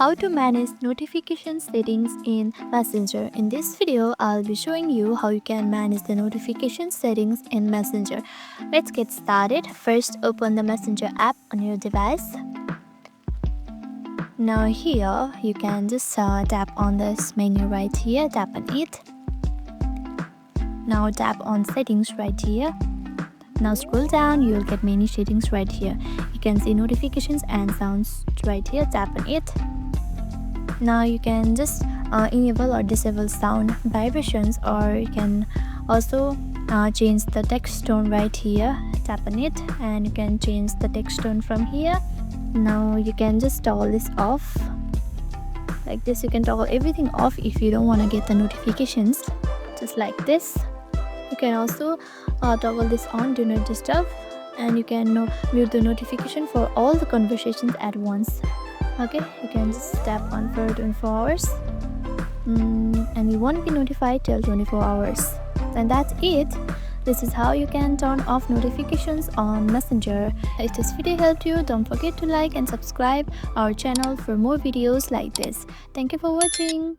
how to manage notification settings in Messenger. In this video, I'll be showing you how you can manage the notification settings in Messenger. Let's get started. First, open the Messenger app on your device. Now here, you can just tap on this menu right here, tap on it. Now tap on settings right here. Now scroll down, you'll get many settings right here. You can see notifications and sounds right here, tap on it. Now you can just enable or disable sound vibrations, or you can also change the text tone right here, tap on it, and you can change the text tone from here. Now you can just toggle this off like this. You can toggle everything off if you don't want to get the notifications, just like this. You can also toggle this on, do not disturb, and you can mute the notification for all the conversations at once. Okay, you can just tap on for 24 hours and you won't be notified till 24 hours. And that's it. This is how you can turn off notifications on Messenger. If this video helped you, don't forget to like and subscribe our channel for more videos like this. Thank you for watching.